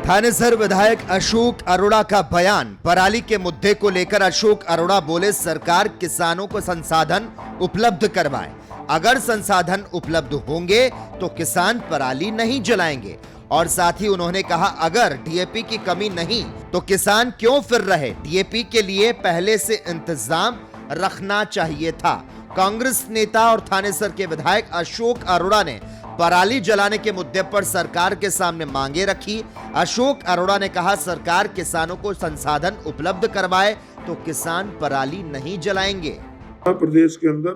थानेसर विधायक अशोक अरोड़ा का बयान। पराली के मुद्दे को लेकर अशोक अरोड़ा बोले, सरकार किसानों को संसाधन उपलब्ध करवाए। अगर संसाधन उपलब्ध होंगे तो किसान पराली नहीं जलाएंगे। और साथ ही उन्होंने कहा, अगर डीएपी की कमी नहीं तो किसान क्यों फिर रहे। डीएपी के लिए पहले से इंतजाम रखना चाहिए था। कांग्रेस नेता और थानेसर के विधायक अशोक अरोड़ा ने पराली जलाने के मुद्दे पर सरकार के सामने मांगे रखी। अशोक अरोड़ा ने कहा, सरकार किसानों को संसाधन उपलब्ध करवाए तो किसान पराली नहीं जलाएंगे। प्रदेश के अंदर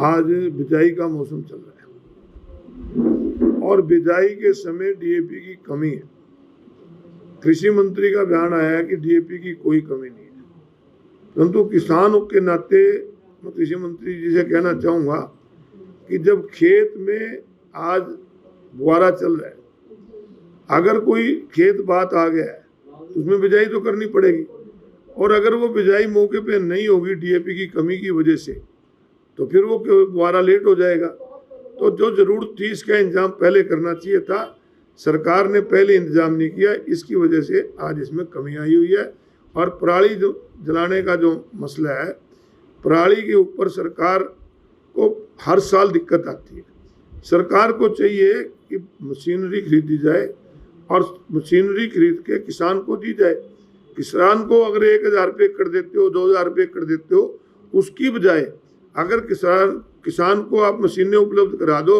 आज बिजाई का मौसम चल रहा है और बिजाई के समय डीएपी की कमी है। कृषि मंत्री का बयान आया है कि डीएपी की कोई कमी नहीं है, परंतु किसानों के नाते मैं कृषि मंत्री जी से कहना चाहूँगा कि जब खेत में आज बुआरा चल रहा है, अगर कोई खेत बात आ गया है उसमें बिजाई तो करनी पड़ेगी। और अगर वो बिजाई मौके पे नहीं होगी डीएपी की कमी की वजह से, तो फिर वो बुआरा लेट हो जाएगा। तो जो जरूरत थी इसका इंतजाम पहले करना चाहिए था, सरकार ने पहले इंतजाम नहीं किया, इसकी वजह से आज इसमें कमी आई हुई है। और पराली जो जलाने का जो मसला है, पराली के ऊपर सरकार को हर साल दिक्कत आती है। सरकार को चाहिए कि मशीनरी खरीदी जाए और मशीनरी खरीद के किसान को दी जाए। किसान को अगर 1000 रुपये कर देते हो, 2000 रुपये कर देते हो, उसकी बजाय अगर किसान को आप मशीनें उपलब्ध करा दो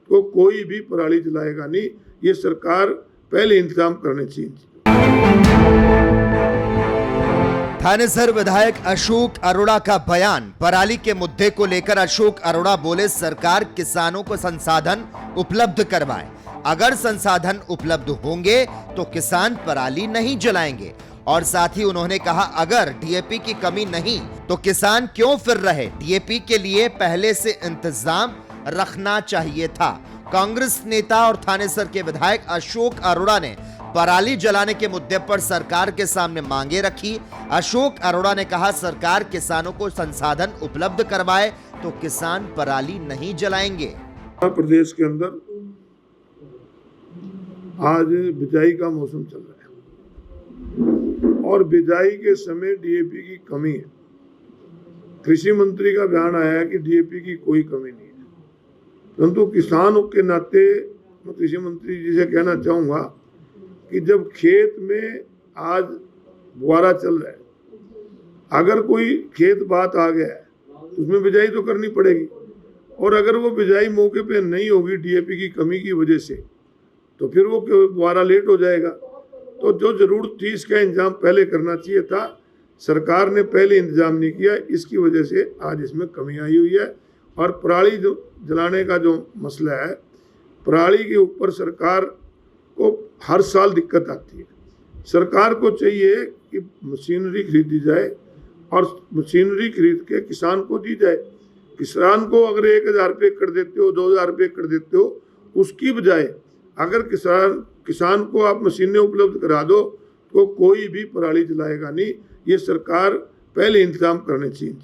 तो कोई भी पराली जलाएगा नहीं। ये सरकार पहले इंतजाम करने चाहिए। थानेसर विधायक अशोक अरोड़ा का बयान। पराली के मुद्दे को लेकर अशोक अरोड़ा बोले, सरकार किसानों को संसाधन उपलब्ध करवाए। अगर संसाधन उपलब्ध होंगे तो किसान पराली नहीं जलाएंगे। और साथ ही उन्होंने कहा, अगर डीएपी की कमी नहीं तो किसान क्यों फिर रहे। डीएपी के लिए पहले से इंतजाम रखना चाहिए था। कांग्रेस नेता और थानेसर के विधायक अशोक अरोड़ा ने पराली जलाने के मुद्दे पर सरकार के सामने मांगे रखी। अशोक अरोड़ा ने कहा, सरकार किसानों को संसाधन उपलब्ध करवाए तो किसान पराली नहीं जलाएंगे। प्रदेश के अंदर आज बिजाई का मौसम चल रहा है और बिजाई के समय डीएपी की कमी है। कृषि मंत्री का बयान आया है कि डीएपी की कोई कमी नहीं है, परंतु किसानों के नाते मैं कृषि मंत्री जी से कहना चाहूँगा कि जब खेत में आज बुआरा चल रहा है, अगर कोई खेत बात आ गया है उसमें बिजाई तो करनी पड़ेगी। और अगर वो बिजाई मौके पे नहीं होगी डीएपी की कमी की वजह से, तो फिर वो बुआरा लेट हो जाएगा। तो जो जरूरत थी इसका इंतजाम पहले करना चाहिए था, सरकार ने पहले इंतजाम नहीं किया, इसकी वजह से आज इसमें कमी आई हुई है। और पराली जो जलाने का जो मसला है, पराली के ऊपर सरकार को हर साल दिक्कत आती है। सरकार को चाहिए कि मशीनरी खरीदी जाए और मशीनरी खरीद के किसान को दी जाए। किसान को अगर 1000 रुपये कर देते हो, 2000 रुपये कर देते हो, उसकी बजाय अगर किसान को आप मशीनें उपलब्ध करा दो तो कोई भी पराली जलाएगा नहीं। ये सरकार पहले इंतजाम करने चाहिए।